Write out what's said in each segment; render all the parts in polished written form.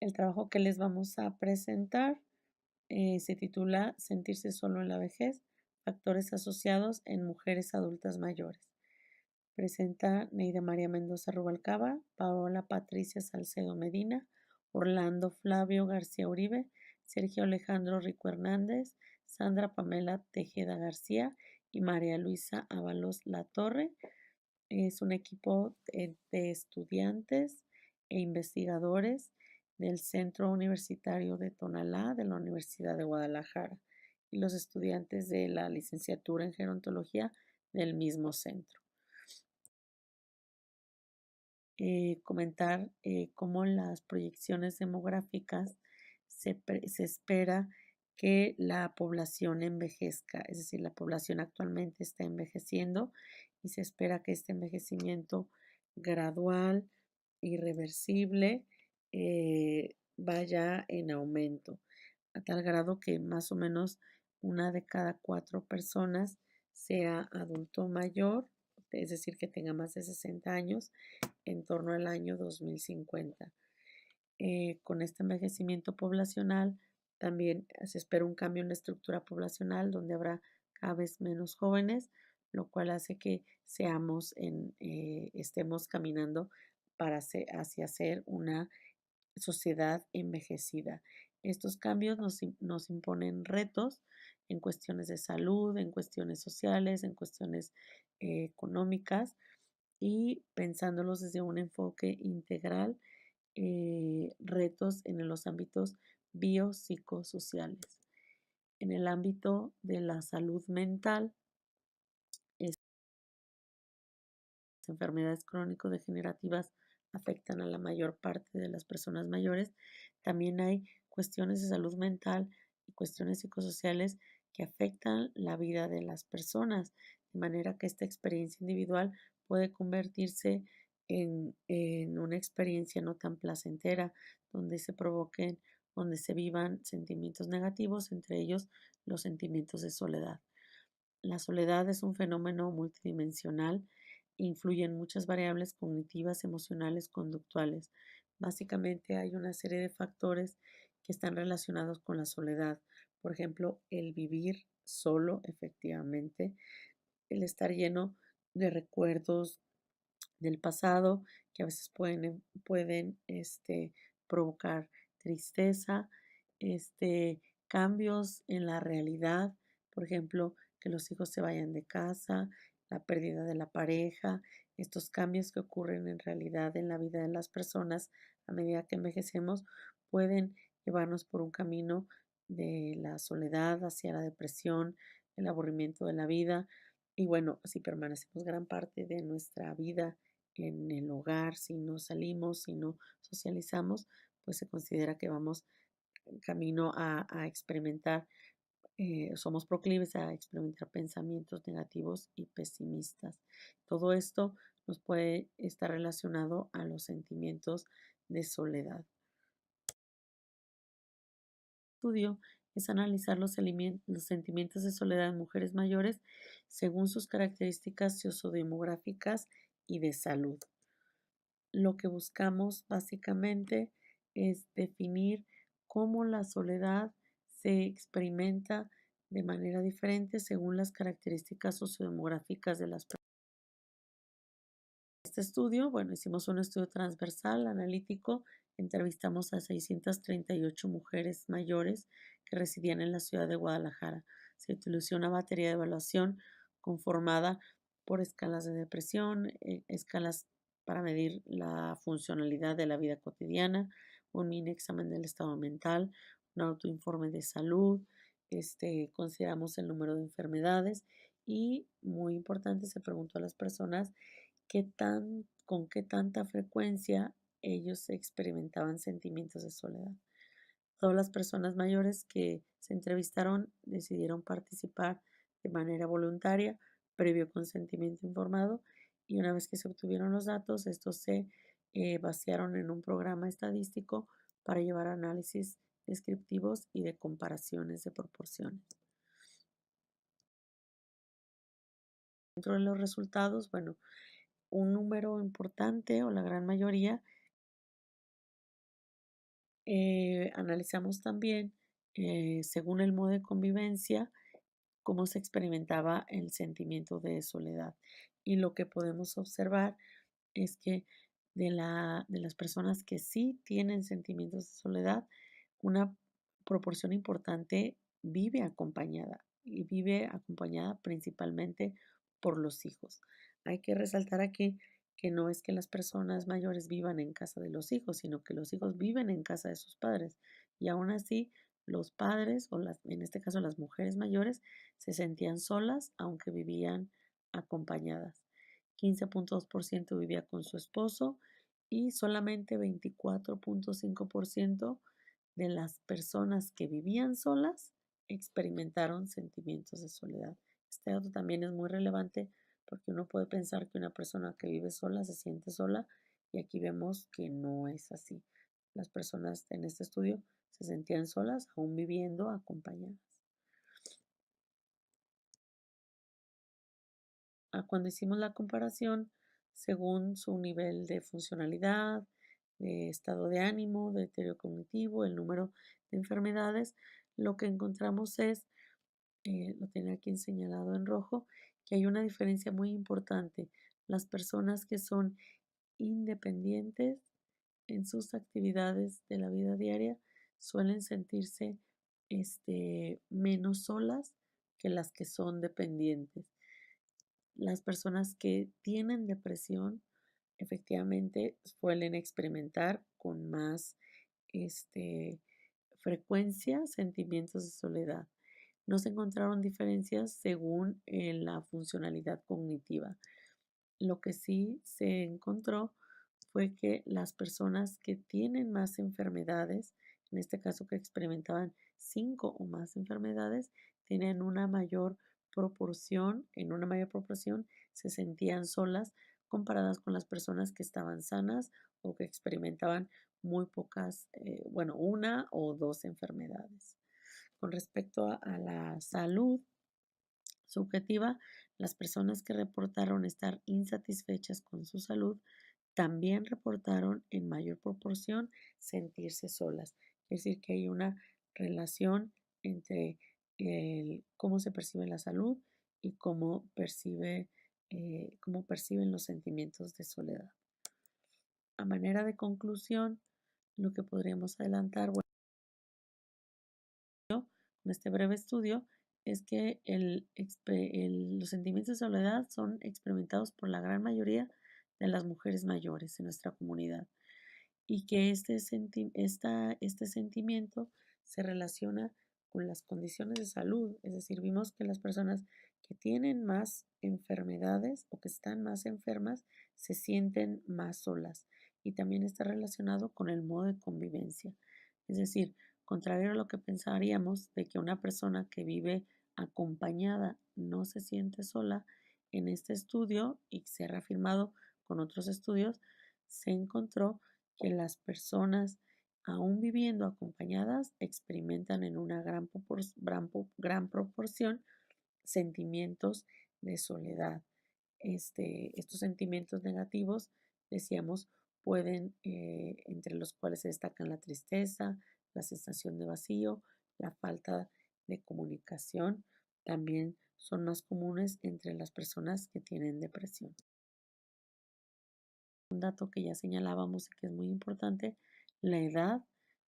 El trabajo que les vamos a presentar se titula Sentirse solo en la vejez, factores asociados en mujeres adultas mayores. Presenta Neida María Mendoza Rubalcaba, Paola Patricia Salcedo Medina, Orlando Flavio García Uribe, Sergio Alejandro Rico Hernández, Sandra Pamela Tejeda García y María Luisa Ábalos Latorre. Es un equipo de estudiantes e investigadores del Centro Universitario de Tonalá de la Universidad de Guadalajara y los estudiantes de la licenciatura en gerontología del mismo centro. Comentar cómo las proyecciones demográficas se espera que la población envejezca, es decir, la población actualmente está envejeciendo y se espera que este envejecimiento gradual, irreversible, vaya en aumento, a tal grado que más o menos una de cada 4 personas sea adulto mayor, es decir, que tenga más de 60 años en torno al año 2050. Con este envejecimiento poblacional también se espera un cambio en la estructura poblacional donde habrá cada vez menos jóvenes, lo cual hace que estemos caminando hacia ser una sociedad envejecida. Estos cambios nos imponen retos en cuestiones de salud, en cuestiones sociales, en cuestiones económicas y pensándolos desde un enfoque integral, retos en los ámbitos biopsicosociales. En el ámbito de la salud mental, enfermedades crónico-degenerativas afectan a la mayor parte de las personas mayores. También hay cuestiones de salud mental y cuestiones psicosociales que afectan la vida de las personas, de manera que esta experiencia individual puede convertirse en una experiencia no tan placentera, donde se vivan sentimientos negativos, entre ellos los sentimientos de soledad. La soledad es un fenómeno multidimensional e influye en muchas variables cognitivas, emocionales, conductuales. Básicamente hay una serie de factores que están relacionados con la soledad. Por ejemplo, el vivir solo, efectivamente, el estar lleno de recuerdos del pasado que a veces pueden provocar tristeza, cambios en la realidad, por ejemplo, que los hijos se vayan de casa, la pérdida de la pareja, estos cambios que ocurren en realidad en la vida de las personas a medida que envejecemos pueden llevarnos por un camino de la soledad hacia la depresión, el aburrimiento de la vida. Y bueno, si permanecemos gran parte de nuestra vida en el hogar, si no salimos, si no socializamos, pues se considera que vamos camino a experimentar, somos proclives a experimentar pensamientos negativos y pesimistas. Todo esto nos puede estar relacionado a los sentimientos de soledad. El estudio es analizar los sentimientos de soledad en mujeres mayores según sus características sociodemográficas y de salud. Lo que buscamos básicamente es definir cómo la soledad se experimenta de manera diferente según las características sociodemográficas de las personas. Este estudio, bueno, hicimos un estudio transversal, analítico, entrevistamos a 638 mujeres mayores que residían en la ciudad de Guadalajara. Se utilizó una batería de evaluación conformada por escalas de depresión, escalas para medir la funcionalidad de la vida cotidiana, un mini examen del estado mental, un autoinforme de salud, consideramos el número de enfermedades y, muy importante, se preguntó a las personas con qué tanta frecuencia ellos experimentaban sentimientos de soledad. Todas las personas mayores que se entrevistaron decidieron participar de manera voluntaria, previo consentimiento informado, y una vez que se obtuvieron los datos, estos se vaciaron en un programa estadístico para llevar análisis descriptivos y de comparaciones de proporciones. Dentro de los resultados, bueno, un número importante o la gran mayoría Analizamos también, según el modo de convivencia, cómo se experimentaba el sentimiento de soledad. Y lo que podemos observar es que de las personas que sí tienen sentimientos de soledad, una proporción importante vive acompañada y vive acompañada principalmente por los hijos. Hay que resaltar aquí que no es que las personas mayores vivan en casa de los hijos, sino que los hijos viven en casa de sus padres. Y aún así, los padres, o en este caso las mujeres mayores, se sentían solas aunque vivían acompañadas. 15.2% vivía con su esposo y solamente 24.5% de las personas que vivían solas experimentaron sentimientos de soledad. Este dato también es muy relevante porque uno puede pensar que una persona que vive sola se siente sola y aquí vemos que no es así. Las personas en este estudio se sentían solas aún viviendo acompañadas. Cuando hicimos la comparación, según su nivel de funcionalidad, de estado de ánimo, de deterioro cognitivo, el número de enfermedades, lo que encontramos es, lo tenía aquí señalado en rojo, que hay una diferencia muy importante. Las personas que son independientes en sus actividades de la vida diaria suelen sentirse menos solas que las que son dependientes. Las personas que tienen depresión efectivamente suelen experimentar con más este, frecuencia sentimientos de soledad. No se encontraron diferencias según la funcionalidad cognitiva. Lo que sí se encontró fue que las personas que tienen más enfermedades, en este caso que experimentaban 5 o más enfermedades, tienen una mayor proporción, en una mayor proporción se sentían solas comparadas con las personas que estaban sanas o que experimentaban muy pocas, bueno, 1 o 2 enfermedades. Con respecto a la salud subjetiva, las personas que reportaron estar insatisfechas con su salud también reportaron en mayor proporción sentirse solas. Es decir, que hay una relación entre cómo se percibe la salud y cómo perciben los sentimientos de soledad. A manera de conclusión, lo que podríamos adelantar, bueno, con este breve estudio, es que los sentimientos de soledad son experimentados por la gran mayoría de las mujeres mayores en nuestra comunidad y que este sentimiento se relaciona con las condiciones de salud, es decir, vimos que las personas que tienen más enfermedades o que están más enfermas se sienten más solas y también está relacionado con el modo de convivencia, es decir, contrario a lo que pensaríamos de que una persona que vive acompañada no se siente sola, en este estudio y se ha reafirmado con otros estudios, se encontró que las personas, aún viviendo acompañadas, experimentan en una gran proporción sentimientos de soledad. Estos sentimientos negativos, decíamos, pueden, entre los cuales se destacan la tristeza, la sensación de vacío, la falta de comunicación, también son más comunes entre las personas que tienen depresión. Un dato que ya señalábamos y que es muy importante, la edad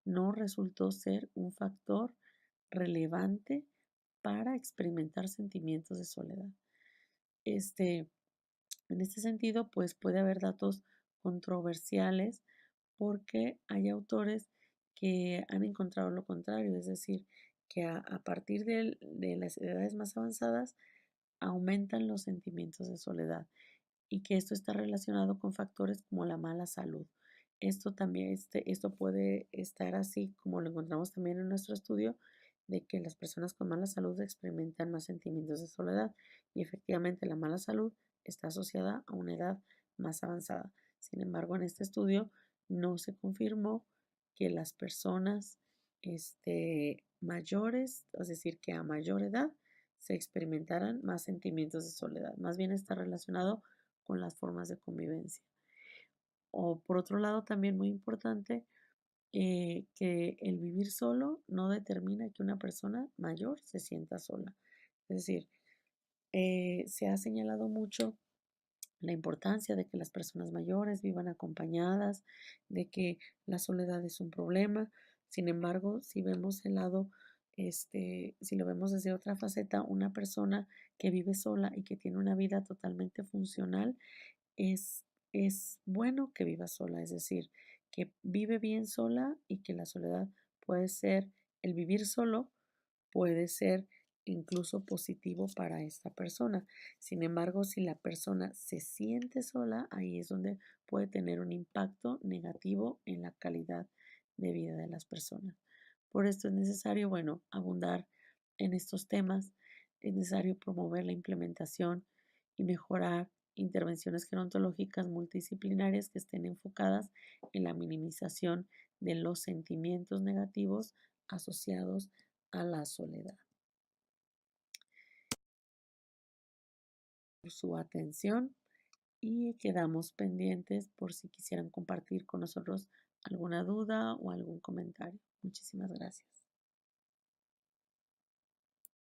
no resultó ser un factor relevante para experimentar sentimientos de soledad. En este sentido, pues puede haber datos controversiales porque hay autores que han encontrado lo contrario, es decir, que a partir de las edades más avanzadas aumentan los sentimientos de soledad y que esto está relacionado con factores como la mala salud. Esto puede estar así como lo encontramos también en nuestro estudio, de que las personas con mala salud experimentan más sentimientos de soledad y efectivamente la mala salud está asociada a una edad más avanzada. Sin embargo, en este estudio no se confirmó que las personas mayores, es decir, que a mayor edad se experimentaran más sentimientos de soledad. Más bien está relacionado con las formas de convivencia. O por otro lado, también muy importante, que el vivir solo no determina que una persona mayor se sienta sola. Es decir, se ha señalado mucho la importancia de que las personas mayores vivan acompañadas, de que la soledad es un problema. Sin embargo, si vemos el lado, si lo vemos desde otra faceta, una persona que vive sola y que tiene una vida totalmente funcional, es, es bueno que viva sola, es decir, que vive bien sola y que la soledad puede ser, el vivir solo puede ser incluso positivo para esta persona. Sin embargo, si la persona se siente sola, ahí es donde puede tener un impacto negativo en la calidad de vida de las personas. Por esto es necesario, bueno, abundar en estos temas, es necesario promover la implementación y mejorar intervenciones gerontológicas multidisciplinarias que estén enfocadas en la minimización de los sentimientos negativos asociados a la soledad. Por su atención y quedamos pendientes por si quisieran compartir con nosotros alguna duda o algún comentario. Muchísimas gracias.